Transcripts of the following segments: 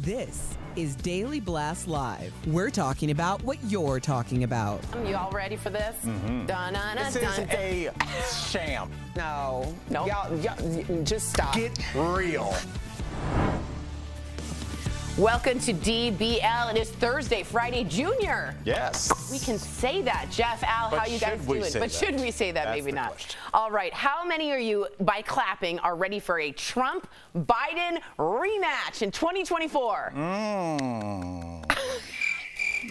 This is Daily Blast Live. We're talking about what you're talking about. You all ready for this? This is a sham. No. Y'all, just stop. Get real. Welcome to DBL. It is Thursday, Friday Junior. Yes. We can say that. Jeff, Al, But how you guys should we doing? say But that? should we say that? That's Maybe the not. question. All right. How many of you, by clapping, are ready for a Trump-Biden rematch in 2024?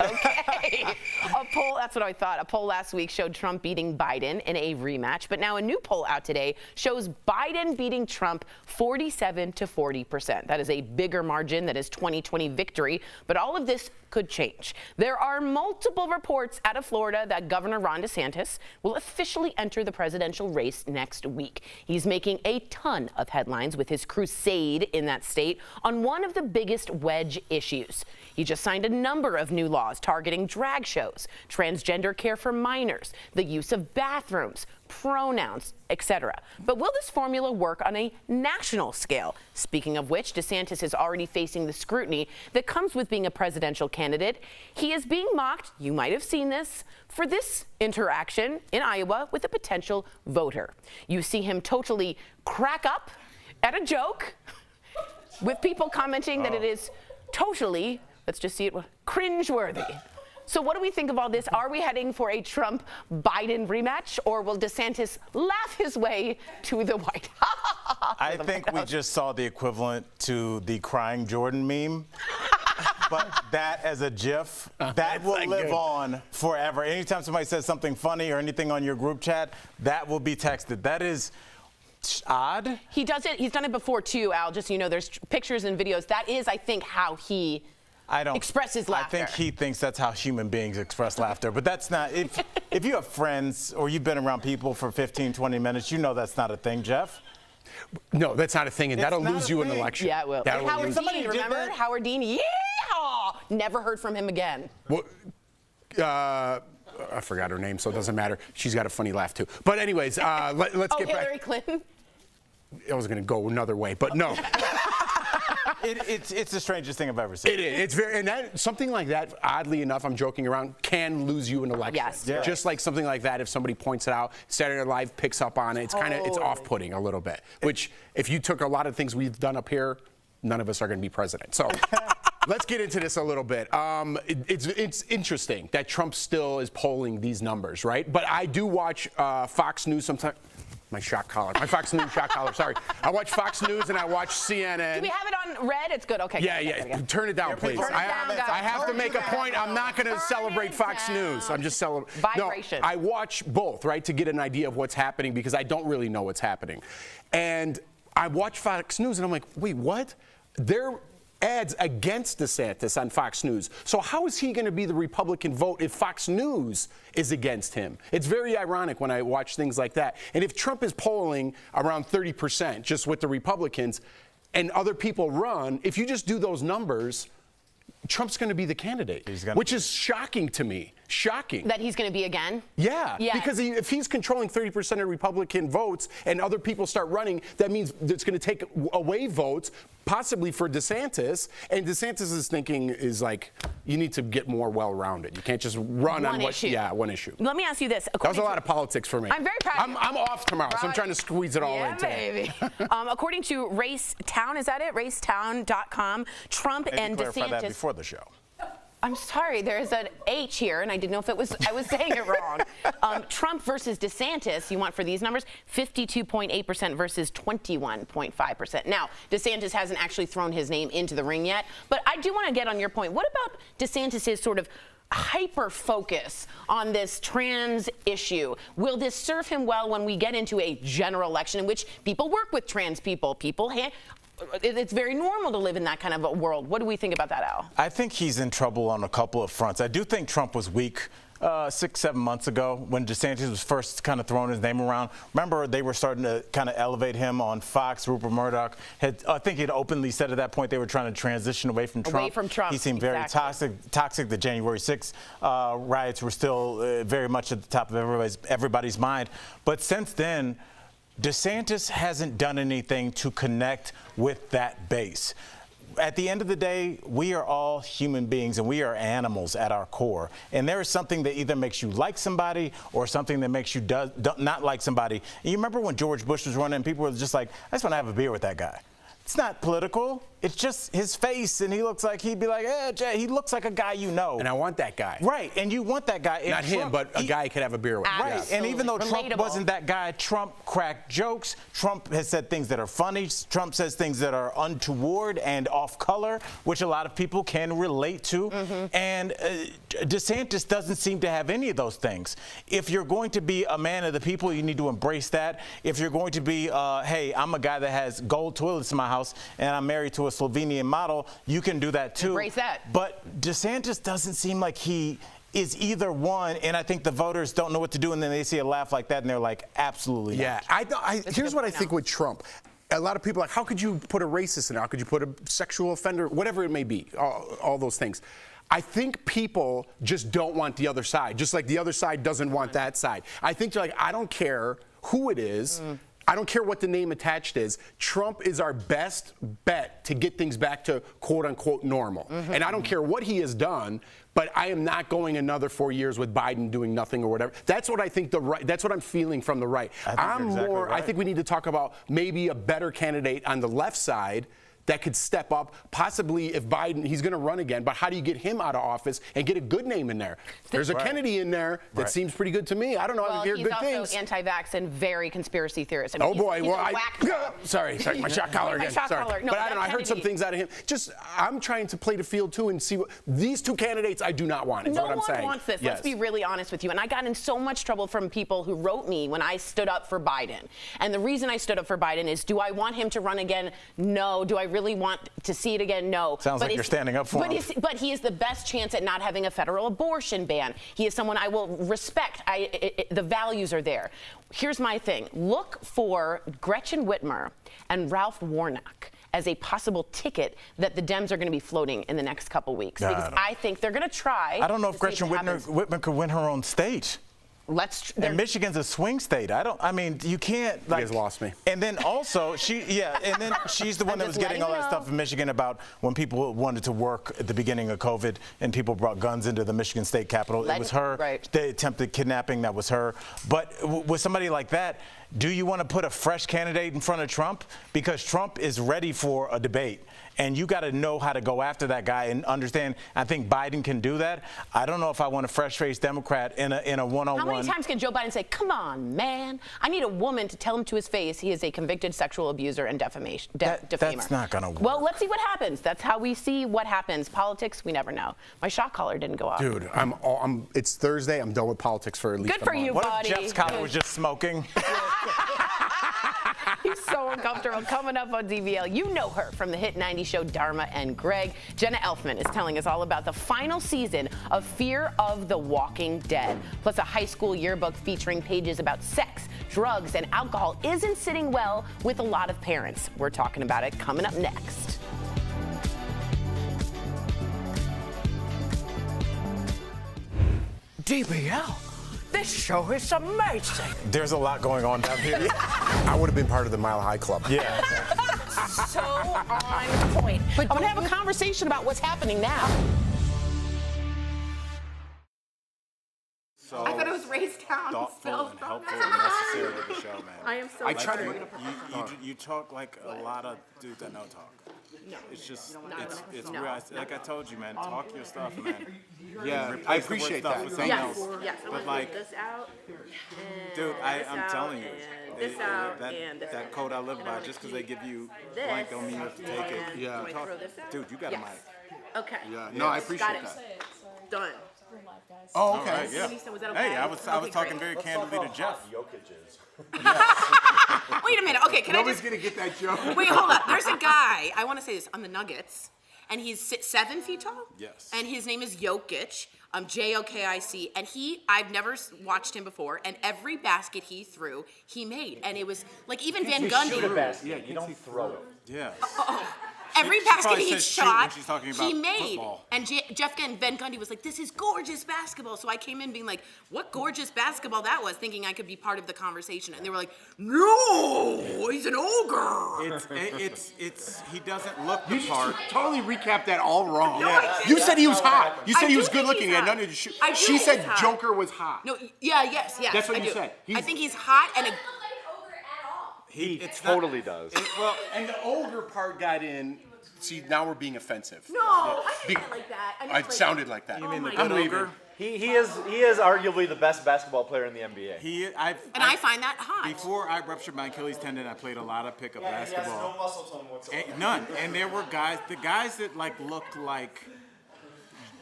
Okay. A poll, that's what I thought. A poll last week showed Trump beating Biden in a rematch. But now a new poll out today shows Biden beating Trump 47 to 40%. That is a bigger margin. That is 2020 victory. But all of this could change. There are multiple reports out of Florida that Governor Ron DeSantis will officially enter the presidential race next week. He's making a ton of headlines with his crusade in that state on one of the biggest wedge issues. He just signed a number of new laws targeting drag shows, transgender care for minors, the use of bathrooms, pronouns, etc. But will this formula work on a national scale? Speaking of which, DeSantis is already facing the scrutiny that comes with being a presidential candidate. He is being mocked, you might have seen this, for this interaction in Iowa with a potential voter. You see him totally crack up at a joke with people commenting that it is totally, let's just see it, cringeworthy. So what do we think of all this? Are we heading for a Trump-Biden rematch, or will DeSantis laugh his way to the White House? I think we just saw the equivalent to the crying Jordan meme. But that as a GIF, that will live on forever. Anytime somebody says something funny or anything on your group chat, that will be texted. That is odd. He does it. He's done it before too, Al. Just so you know, there's pictures and videos. That is, I think, how he expresses laughter. I think he thinks that's how human beings express laughter. But that's not. If you have friends or you've been around people for 15, 20 minutes, you know that's not a thing, Jeff. No, that's not a thing, and It's that'll not lose a you an thing. election. Yeah, it will. That'll Howard lose- Dean, remember? Howard Dean, yeah! Never heard from him again. Well, I forgot her name, so it doesn't matter. She's got a funny laugh, too. But anyways, let's get Hillary back. Clinton? I was going to go another way, but no. It's the strangest thing I've ever seen. It is. It's very, and that, something like that, oddly enough, I'm joking around, can lose you an election. Yes. Yeah. Just like something like that, if somebody points it out, Saturday Night Live picks up on it, it's kind of, it's off-putting a little bit. Which, if you took a lot of things we've done up here, none of us are going to be president. So let's get into this a little bit. It's interesting that Trump still is polling these numbers, right? But I do watch Fox News sometimes. My Fox News shock collar, sorry. I watch Fox News and I watch CNN. Do we have it on red? It's good. Okay. Yeah. Turn it down, please. Turn it down, guys. I have to make a point. I'm not going to celebrate Fox News. I'm just celebrating. Vibration. No, I watch both, right, to get an idea of what's happening because I don't really know what's happening. And I watch Fox News and I'm like, wait, what? They're ads against DeSantis on Fox News. So how is he going to be the Republican vote if Fox News is against him? It's very ironic when I watch things like that. And if Trump is polling around 30% just with the Republicans and other people run, if you just do those numbers, Trump's going to be the candidate, which is shocking to me. Shocking. That he's going to be again? Yeah, Yes. because if he's controlling 30% of Republican votes and other people start running, that means it's going to take away votes, possibly for DeSantis. And DeSantis' thinking is like, you need to get more well-rounded. You can't just run on issue. one issue. Let me ask you this. That was a lot of politics for me. I'm very proud of you. I'm off tomorrow, so I'm trying to squeeze it all in today. Yeah, baby. According to Racetown, is that it? Racetown.com, Trump and Clarify DeSantis. that before the show. I'm sorry, there's an H here, and I didn't know if I was saying it wrong. Trump versus DeSantis, you want for these numbers, 52.8% versus 21.5%. Now, DeSantis hasn't actually thrown his name into the ring yet, but I do want to get on your point. What about DeSantis' sort of hyper focus on this trans issue? Will this serve him well when we get into a general election in which people work with trans people? It's very normal to live in that kind of a world. What do we think about that, Al? I think he's in trouble on a couple of fronts. I do think Trump was weak 6-7 months ago when DeSantis was first kind of throwing his name around. Remember, they were starting to kind of elevate him on Fox. Rupert Murdoch I think he'd openly said at that point they were trying to transition away from Trump. Away from Trump. He seemed very toxic. The January 6th riots were still very much at the top of everybody's mind. But since then, DeSantis hasn't done anything to connect with that base. at the end of the day, we are all human beings and we are animals at our core. And there is something that either makes you like somebody or something that makes you not like somebody. And you remember when George Bush was running and people were just like, I just want to have a beer with that guy. It's not political. It's just his face, and he'd be like, Jay, he looks like a guy you know. And I want that guy. Right, and you want that guy. Not him, but a guy could have a beer with. Right, Absolutely. and even though Trump Relatable. wasn't that guy, Trump cracked jokes. Trump has said things that are funny. Trump says things that are untoward and off color, which a lot of people can relate to. And DeSantis doesn't seem to have any of those things. If you're going to be a man of the people, you need to embrace that. If you're going to be, hey, I'm a guy that has gold toilets in my house and I'm married to a Slovenian model, you can do that too. Embrace that. But DeSantis doesn't seem like he is either one, and I think the voters don't know what to do, and then they see a laugh like that, and they're like, absolutely not. Yeah, here's what I think with Trump. A lot of people are like, how could you put a racist in there? How could you put a sexual offender? Whatever it may be, all those things. I think people just don't want the other side, just like the other side doesn't want that side. I think they're like, I don't care who it is. I don't care what the name attached is. Trump is our best bet to get things back to quote unquote normal. And I don't care what he has done, but I am not going another 4 years with Biden doing nothing or whatever. That's what I think that's what I'm feeling from the right. I think we need to talk about maybe a better candidate on the left side that could step up, possibly if Biden, he's going to run again, but how do you get him out of office and get a good name in there? There's a Kennedy in there that seems pretty good to me. I don't know, I hear good things. He's also anti-vax and very conspiracy theorist. I mean, Oh boy, well, sorry, my shock collar again. Sorry. No, but I don't know, I heard some things out of him. Just, I'm trying to play the field too and see what, these two candidates I do not want, is what I'm saying. No one wants this. Yes. Let's be really honest with you. And I got in so much trouble from people who wrote me when I stood up for Biden. And the reason I stood up for Biden is, do I want him to run again? No. Do I really want to see it again? No. Sounds like you're standing up for him. But he is the best chance at not having a federal abortion ban. He is someone I will respect. The values are there. Here's my thing. Look for Gretchen Whitmer and Ralph Warnock as a possible ticket that the Dems are going to be floating in the next couple weeks. Because I think they're going to try. I don't know if Gretchen Whitmer could win her own state. And Michigan's a swing state. I mean, you can't. Like, you guys lost me. And then also, she's the one that was getting all that stuff in Michigan about when people wanted to work at the beginning of COVID and people brought guns into the Michigan State Capitol. It was her. Right. They attempted kidnapping. That was her. But with somebody like that, do you want to put a fresh candidate in front of Trump? Because Trump is ready for a debate. And you got to know how to go after that guy and understand. I think Biden can do that. I don't know if I want a fresh-faced Democrat in a one-on-one. How many times can Joe Biden say, come on, man? I need a woman to tell him to his face he is a convicted sexual abuser and defamer. That's not going to work. Well, let's see what happens. That's how we see what happens. Politics, we never know. My shock collar didn't go off. Dude, it's Thursday. I'm done with politics for at least Good for you, What buddy. if Jeff's collar was just smoking? He's so uncomfortable. Coming up on DBL, you know her from the hit 90s show Dharma and Greg. Jenna Elfman is telling us all about the final season of Fear of the Walking Dead. Plus a high school yearbook featuring pages about sex, drugs, and alcohol isn't sitting well with a lot of parents. We're talking about it coming up next. DBL, this show is amazing. There's a lot going on down here. I would have been part of the Mile High Club. Yeah. So on point. But I'm going to have a conversation about what's happening now. So I thought it was raised down. thoughtful and helpful and necessary to the show, man. I am so I try to. You talk like a lot of dudes that know talk. No. It's just, No. it's No. real. Like I told you, man, talk your stuff, man. Yeah, Replace I the appreciate word stuff that. with something Thank else. Yes. But like, this out. dude, I'm telling you, This out. And that code I live by, just because they give you blank don't mean you have to take it. Yeah. Talk, dude, you got a mic. Okay. Yeah, no, I appreciate Got it. that. Done. Oh, okay. All right, yeah. Was that okay? Hey, I was talking very candidly to Jeff. Wait a minute. Okay, can Nobody's gonna get that joke. Wait, hold up. There's a guy, I want to say this, on the Nuggets, and he's 7 feet tall? Yes. And his name is Jokic, Jokic, and I've never watched him before, and every basket he threw, he made. And it was, like, even Van Gundy. Yeah, you don't throw it. Yeah. every She basket probably he says shoot shot, when she's talking about he made. football. And Jeff Van Gundy was like, "This is gorgeous basketball." So I came in being like, "What gorgeous basketball that was," thinking I could be part of the conversation. And they were like, "No, he's an ogre." It's he doesn't look the part. Totally recapped that all wrong. No, I didn't. You said he was hot. You said I he do was think good looking. he's And hot. nothing to shoot. I do She think said he's hot. Joker was hot. No, yes. That's what I you do. said. I think he's hot and a. He It's totally does. Well, And the ogre part got in. See, now we're being offensive. No, I didn't mean it like that. I meant It sounded like that. you mean the my good God. ogre? He is arguably the best basketball player in the NBA. I find that hot. Before I ruptured my Achilles tendon, I played a lot of pickup basketball. muscle tone whatsoever. None. And there were the guys that like look like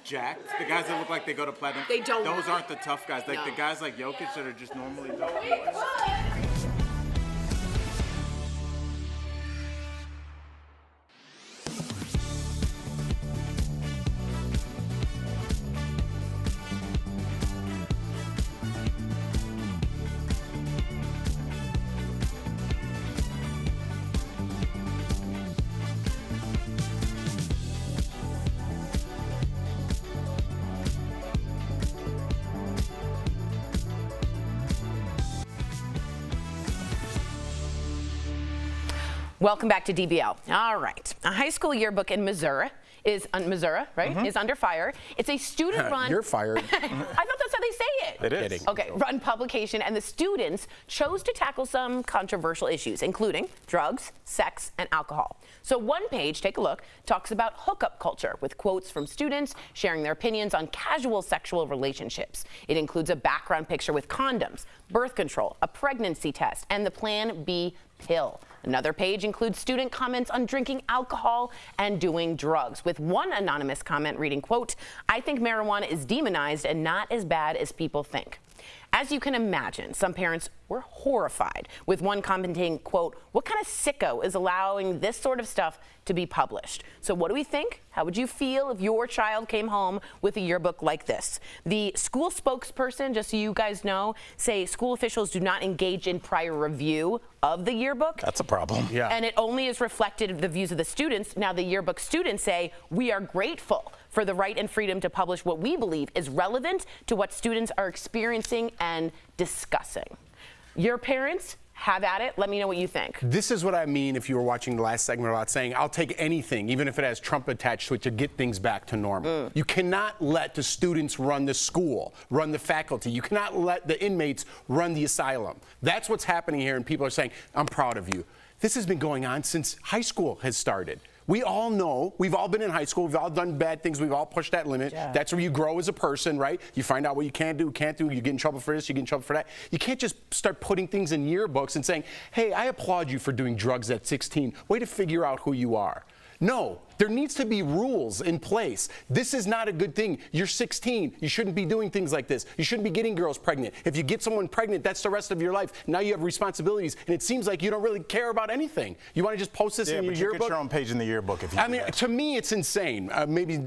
jacked, the guys that look like they go to platinum. They don't. Those aren't the tough guys. Like No. the guys like Jokic that are just normally. Welcome back to DBL. All right. A high school yearbook in Missouri is under fire. It's a student-run. You're fired. I thought that's how they say it. It is. Kidding. Okay, run publication, and the students chose to tackle some controversial issues, including drugs, sex, and alcohol. So one page, take a look, talks about hookup culture with quotes from students sharing their opinions on casual sexual relationships. It includes a background picture with condoms, birth control, a pregnancy test, and the Plan B pill. Another page includes student comments on drinking alcohol and doing drugs, with one anonymous comment reading, quote, "I think marijuana is demonized and not as bad as people think." As you can imagine, some parents were horrified, with one commenting, quote, "What kind of sicko is allowing this sort of stuff to be published?" So what do we think? How would you feel if your child came home with a yearbook like this? The school spokesperson, just so you guys know, say school officials do not engage in prior review of the yearbook. That's a problem. Yeah. And it only is reflected of the views of the students. Now the yearbook students say, "We are grateful for the right and freedom to publish what we believe is relevant to what students are experiencing and discussing." Your parents, have at it. Let me know what you think. This is what I mean if you were watching the last segment about saying, I'll take anything, even if it has Trump attached to it, to get things back to normal. You cannot let the students run the school, run the faculty. You cannot let the inmates run the asylum. That's what's happening here, and people are saying, I'm proud of you. This has been going on since high school has started. We all know, we've all been in high school, we've all done bad things, we've all pushed that limit. Yeah. That's where you grow as a person, right? You find out what you can do, can't do, you get in trouble for this, you get in trouble for that. You can't just start putting things in yearbooks and saying, hey, I applaud you for doing drugs at 16. Way to figure out who you are. No, there needs to be rules in place. This is not a good thing. You're 16. You shouldn't be doing things like this. You shouldn't be getting girls pregnant. If you get someone pregnant, that's the rest of your life. Now you have responsibilities, and it seems like you don't really care about anything. You want to just post this in your yearbook? Yeah, but you get your own page in the yearbook if you I mean, to me, it's insane. Maybe,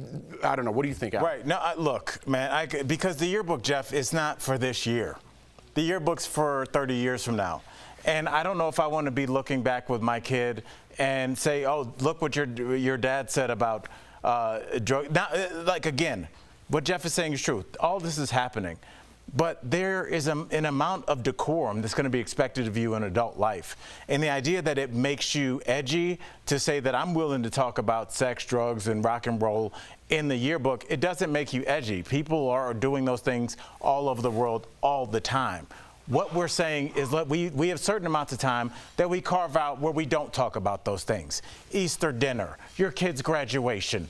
I don't know. What do you think, Al? Right. No, look, man, because the yearbook, Jeff, is not for this year. The yearbook's for 30 years from now. And I don't know if I want to be looking back with my kid and say, oh, look what your dad said about drug. Now, like, again, what Jeff is saying is true. All this is happening. But there is an amount of decorum that's going to be expected of you in adult life. And the idea that it makes you edgy to say that I'm willing to talk about sex, drugs, and rock and roll in the yearbook, it doesn't make you edgy. People are doing those things all over the world all the time. What we're saying is that we have certain amounts of time that we carve out where we don't talk about those things. Easter dinner, your kid's graduation,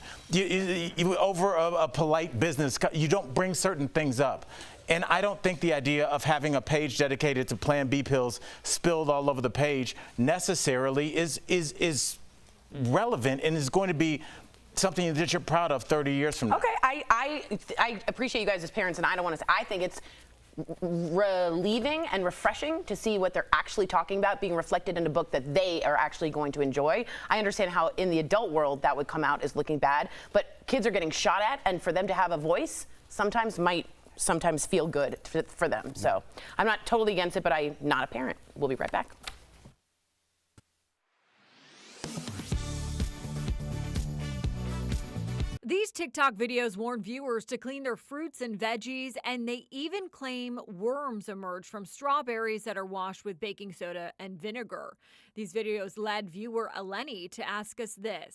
over a polite business, you don't bring certain things up. And I don't think the idea of having a page dedicated to Plan B pills spilled all over the page necessarily is relevant and is going to be something that you're proud of 30 years from now. Okay, I appreciate you guys as parents, and I don't want to. I think it's relieving and refreshing to see what they're actually talking about being reflected in a book that they are actually going to enjoy. I understand how in the adult world that would come out as looking bad, but kids are getting shot at, and for them to have a voice sometimes feel good for them. So I'm not totally against it, but I'm not a parent. We'll be right back. These TikTok videos warn viewers to clean their fruits and veggies, and they even claim worms emerge from strawberries that are washed with baking soda and vinegar. These videos led viewer Eleni to ask us this.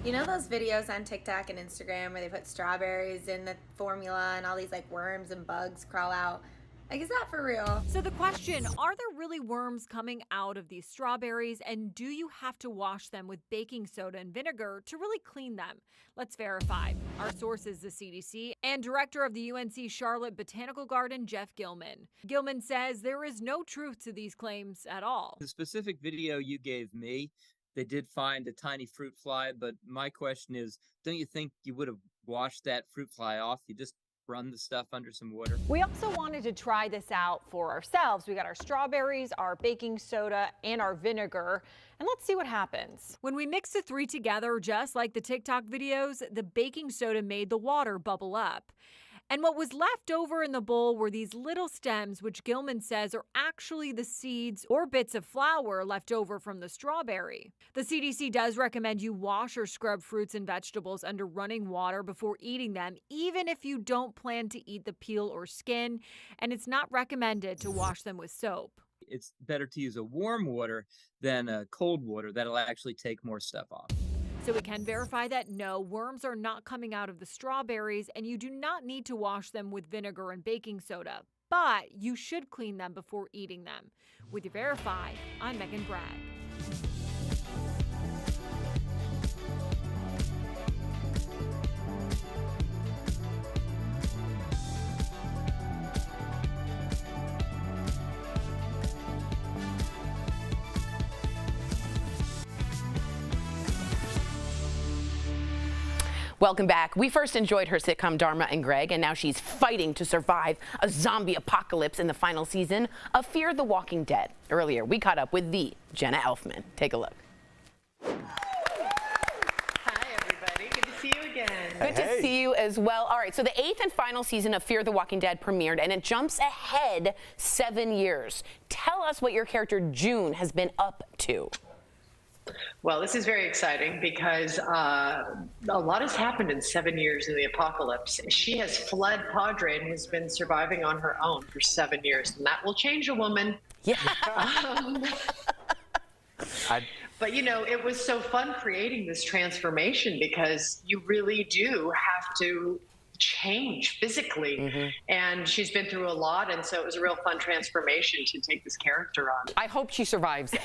You know those videos on TikTok and Instagram where they put strawberries in the formula and all these like worms and bugs crawl out? Like, is that for real? So the question, are there really worms coming out of these strawberries, and do you have to wash them with baking soda and vinegar to really clean them? Let's verify. Our source is the CDC and director of the UNC Charlotte Botanical Garden, Jeff Gilman. Gilman says there is no truth to these claims at all. The specific video you gave me, they did find a tiny fruit fly, but my question is, don't you think you would have washed that fruit fly off? You just run the stuff under some water. We also wanted to try this out for ourselves. We got our strawberries, our baking soda, and our vinegar, and let's see what happens. When we mixed the three together, just like the TikTok videos, the baking soda made the water bubble up. And what was left over in the bowl were these little stems, which Gilman says are actually the seeds or bits of flour left over from the strawberry. The CDC does recommend you wash or scrub fruits and vegetables under running water before eating them, even if you don't plan to eat the peel or skin, and it's not recommended to wash them with soap. It's better to use a warm water than a cold water. That'll actually take more stuff off. So we can verify that no, worms are not coming out of the strawberries, and you do not need to wash them with vinegar and baking soda, but you should clean them before eating them. With your Verify, I'm Megan Bragg. Welcome back. We first enjoyed her sitcom Dharma and Greg, and now she's fighting to survive a zombie apocalypse in the final season of Fear the Walking Dead. Earlier, we caught up with the Jenna Elfman. Take a look. Hi, everybody. Good to see you again. Good to see you as well. All right, so the 8th and final season of Fear the Walking Dead premiered, and it jumps ahead 7 years. Tell us what your character June has been up to. Well, this is very exciting because a lot has happened in 7 years in the apocalypse. She has fled Padre and has been surviving on her own for 7 years, and that will change a woman. Yeah. But, you know, it was so fun creating this transformation because you really do have to change physically, and she's been through a lot, and so it was a real fun transformation to take this character on. I hope she survives it.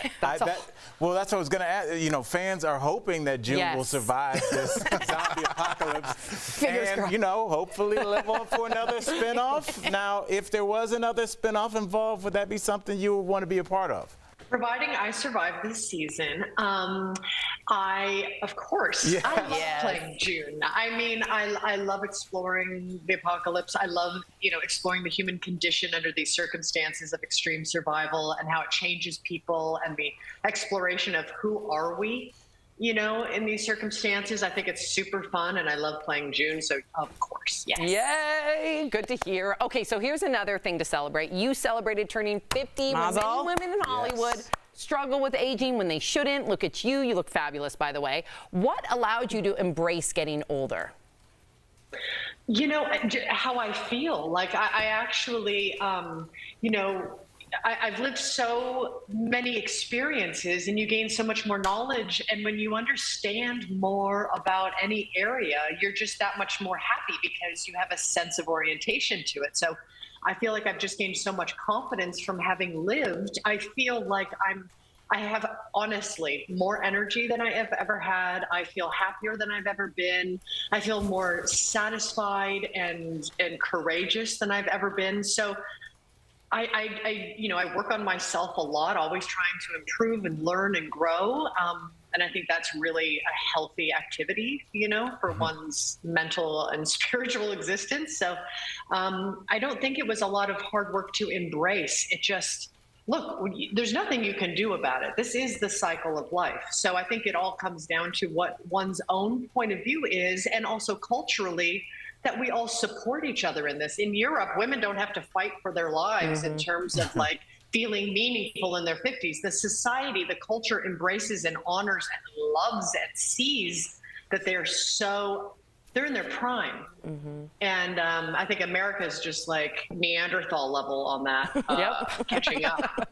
Well, that's what I was going to ask. You know, fans are hoping that June will survive this zombie apocalypse. Fingers crossed. You know, hopefully live on for another spinoff. Now, if there was another spinoff involved, would that be something you would want to be a part of? Providing I survive this season, of course, I love playing June. I mean, I love exploring the apocalypse. I love, you know, exploring the human condition under these circumstances of extreme survival and how it changes people and the exploration of who are we, you know, in these circumstances. I think it's super fun, and I love playing June, so of course, yes. Yay! Good to hear. Okay, so here's another thing to celebrate. You celebrated turning 50 when many women in Hollywood struggle with aging when they shouldn't. Look at you. You look fabulous, by the way. What allowed you to embrace getting older? You know, how I feel. Like, I actually, you know, I've lived so many experiences, and you gain so much more knowledge. And when you understand more about any area, you're just that much more happy because you have a sense of orientation to it. So I feel like I've just gained so much confidence from having lived. I feel like I have honestly more energy than I have ever had. I feel happier than I've ever been. I feel more satisfied and courageous than I've ever been. So I work on myself a lot, always trying to improve and learn and grow. And I think that's really a healthy activity, you know, for one's mental and spiritual existence. So I don't think it was a lot of hard work to embrace. It just, look, there's nothing you can do about it. This is the cycle of life. So I think it all comes down to what one's own point of view is, and also culturally, that we all support each other in this. In Europe, women don't have to fight for their lives in terms of like feeling meaningful in their 50s. The society, the culture embraces and honors and loves and sees that they're so they're in their prime. And I think America's just like Neanderthal level on that, catching up.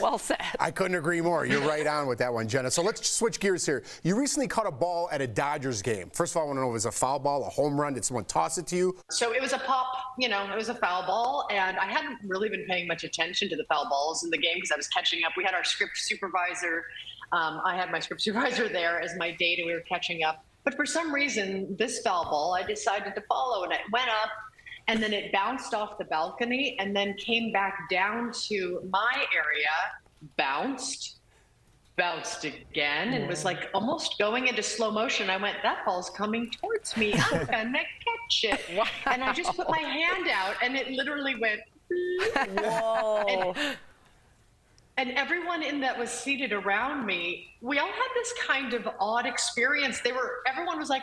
Well said. I couldn't agree more. You're right on with that one, Jenna. So let's switch gears here. You recently caught a ball at a Dodgers game. First of all, I want to know if it was a foul ball, a home run? Did someone toss it to you? So it was a pop, it was a foul ball, and I hadn't really been paying much attention to the foul balls in the game because I was catching up. We had our script supervisor. I had my script supervisor there as my data. We were catching up. But for some reason, this foul ball, I decided to follow, and it went up, and then it bounced off the balcony, and then came back down to my area, bounced again, and was like almost going into slow motion. I went, that ball's coming towards me. I'm gonna catch it. Wow. And I just put my hand out, and it literally went, whoa. And everyone that was seated around me, we all had this kind of odd experience. Everyone was like,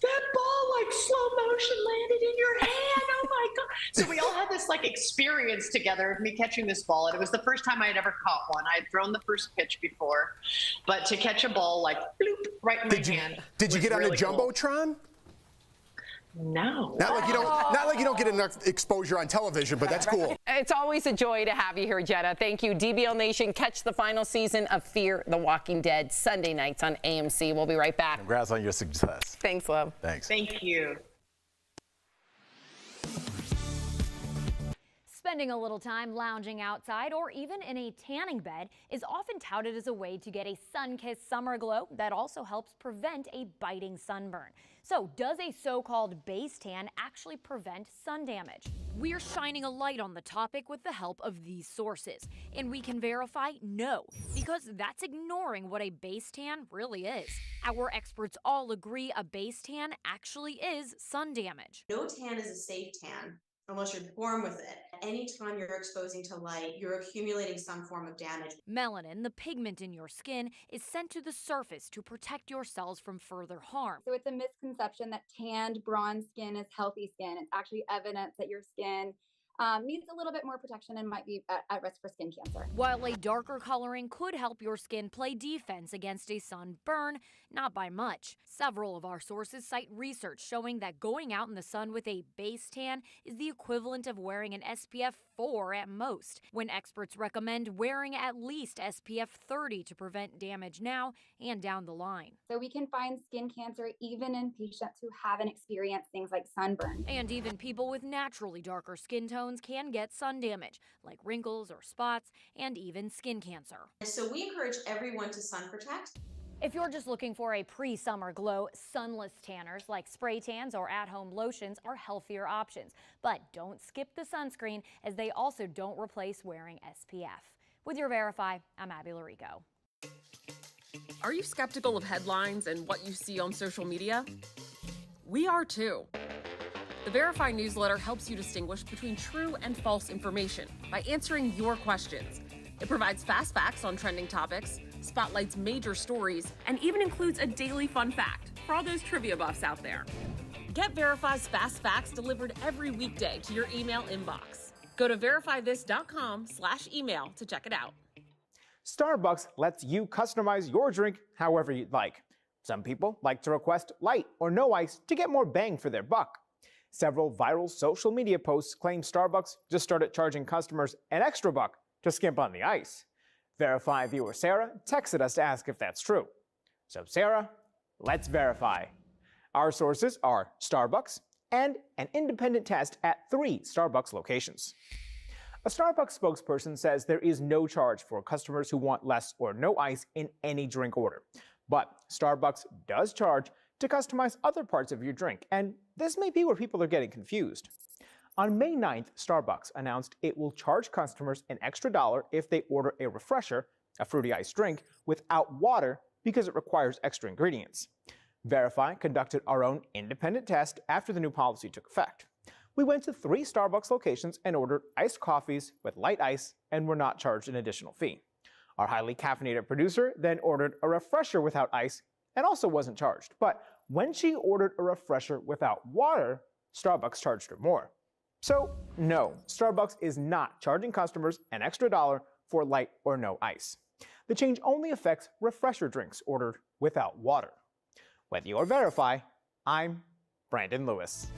that ball like slow motion landed in your hand. Oh my God. So we all had this like experience together of me catching this ball. And it was the first time I had ever caught one. I had thrown the first pitch before, but to catch a ball like bloop right in my hand. Did you get on the Jumbotron? Cool. No. Not like you don't get enough exposure on television, but that's cool. It's always a joy to have you here, Jenna. Thank you. DBL Nation, catch the final season of Fear the Walking Dead Sunday nights on AMC. We'll be right back. Congrats on your success. Thanks, love. Thanks. Thank you. Spending a little time lounging outside or even in a tanning bed is often touted as a way to get a sun-kissed summer glow that also helps prevent a biting sunburn. So does a so-called base tan actually prevent sun damage? We're shining a light on the topic with the help of these sources, and we can verify no, because that's ignoring what a base tan really is. Our experts all agree a base tan actually is sun damage. No tan is a safe tan unless you're born with it. Anytime you're exposing to light, you're accumulating some form of damage. Melanin, the pigment in your skin, is sent to the surface to protect your cells from further harm. So it's a misconception that tanned, bronze skin is healthy skin. It's actually evidence that your skin needs a little bit more protection and might be at risk for skin cancer. While a darker coloring could help your skin play defense against a sunburn, not by much. Several of our sources cite research showing that going out in the sun with a base tan is the equivalent of wearing an SPF 4 at most, when experts recommend wearing at least SPF 30 to prevent damage now and down the line. So we can find skin cancer even in patients who haven't experienced things like sunburn. And even people with naturally darker skin tones can get sun damage, like wrinkles or spots, and even skin cancer. So we encourage everyone to sun protect. If you're just looking for a pre-summer glow, sunless tanners like spray tans or at-home lotions are healthier options. But don't skip the sunscreen, as they also don't replace wearing SPF. With your Verify, I'm Abby Larico. Are you skeptical of headlines and what you see on social media? We are too. The Verify newsletter helps you distinguish between true and false information by answering your questions. It provides fast facts on trending topics, spotlights major stories, and even includes a daily fun fact for all those trivia buffs out there. Get Verify's fast facts delivered every weekday to your email inbox. Go to verifythis.com/email to check it out. Starbucks lets you customize your drink however you'd like. Some people like to request light or no ice to get more bang for their buck. Several viral social media posts claim Starbucks just started charging customers an extra buck to skimp on the ice. Verify viewer Sarah texted us to ask if that's true. So Sarah, let's verify. Our sources are Starbucks and an independent test at 3 Starbucks locations. A Starbucks spokesperson says there is no charge for customers who want less or no ice in any drink order. But Starbucks does charge to customize other parts of your drink, and this may be where people are getting confused. On May 9th, Starbucks announced it will charge customers an extra $1 if they order a refresher, a fruity iced drink, without water because it requires extra ingredients. Verify conducted our own independent test after the new policy took effect. We went to 3 Starbucks locations and ordered iced coffees with light ice and were not charged an additional fee. Our highly caffeinated producer then ordered a refresher without ice and also wasn't charged. But when she ordered a refresher without water, Starbucks charged her more. So, no, Starbucks is not charging customers an extra $1 for light or no ice. The change only affects refresher drinks ordered without water. Whether you're Verify, I'm Brandon Lewis.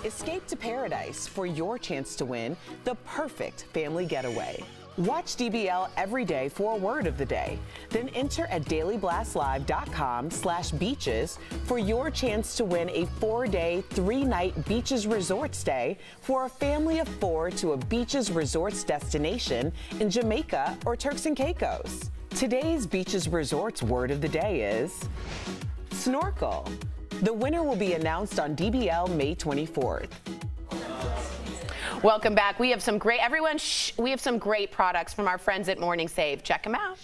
Escape to paradise for your chance to win the perfect family getaway. Watch DBL every day for a word of the day. Then enter at dailyblastlive.com/beaches for your chance to win a 4-day, 3-night beaches resort stay for a family of 4 to a beaches resorts destination in Jamaica or Turks and Caicos. Today's beaches resorts word of the day is snorkel. The winner will be announced on DBL May 24th. Welcome back. We have some great, we have some great products from our friends at Morning Save. Check them out.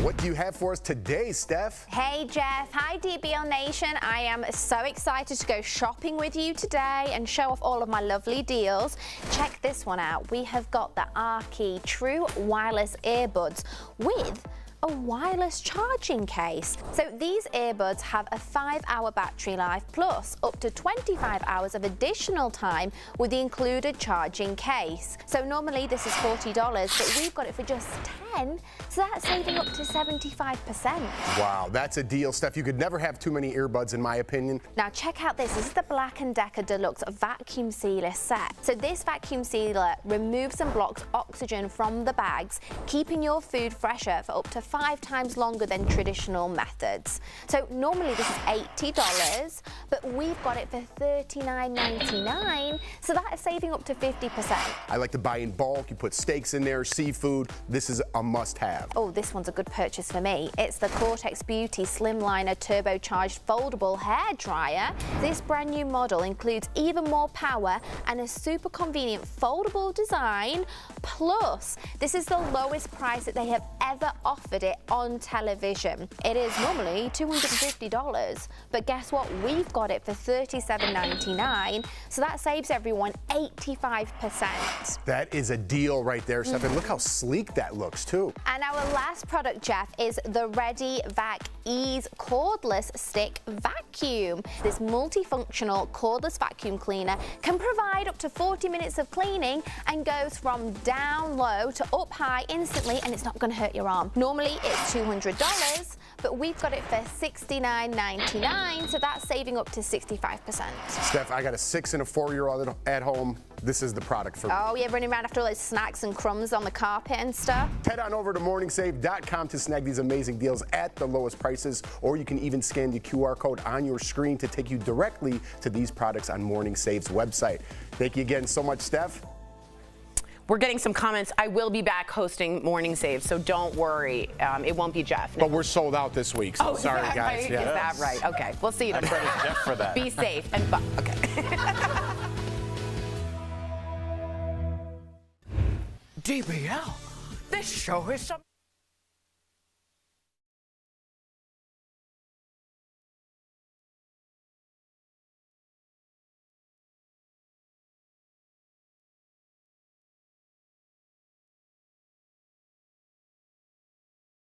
What do you have for us today, Steph? Hey, Jeff. Hi, DBL Nation. I am so excited to go shopping with you today and show off all of my lovely deals. Check this one out. We have got the Arky True Wireless Earbuds with a wireless charging case. So these earbuds have a 5-hour battery life plus up to 25 hours of additional time with the included charging case. So normally this is $40, but we've got it for just $10, so that's saving up to 75%. Wow, that's a deal, Steph. You could never have too many earbuds, in my opinion. Now check out this. This is the Black & Decker Deluxe vacuum sealer set. So this vacuum sealer removes and blocks oxygen from the bags, keeping your food fresher for up to 5 times longer than traditional methods. So normally this is $80, but we've got it for $39.99, so that is saving up to 50%. I like to buy in bulk. You put steaks in there, seafood. This is a must-have. Oh, this one's a good purchase for me. It's the Cortex Beauty Slimliner turbocharged foldable hair dryer. This brand new model includes even more power and a super convenient foldable design. Plus, this is the lowest price that they have ever offered it on television. It is normally $250, but guess what? We've got it for $37.99, so that saves everyone 85%. That is a deal right there, Steph. And look how sleek that looks, too. And our last product, Jeff, is the Ready Vac Ease Cordless Stick Vacuum. This multifunctional cordless vacuum cleaner can provide up to 40 minutes of cleaning and goes from down low to up high instantly, and it's not going to hurt your arm. Normally it's $200, but we've got it for $69.99, so that's saving up to 65%. Steph, I got a 6 and a 4-year-old at home. This is the product for me. Oh, yeah, running around after all those snacks and crumbs on the carpet and stuff. Head on over to morningsave.com to snag these amazing deals at the lowest prices, or you can even scan the QR code on your screen to take you directly to these products on Morning Save's website. Thank you again so much, Steph. We're getting some comments. I will be back hosting Morning Save, so don't worry. It won't be Jeff. But we're sold out this week, so sorry, guys. Right? Is that right? Okay, we'll see you tomorrow. Jeff for that. Be safe and fun. Okay. DBL, this show is some...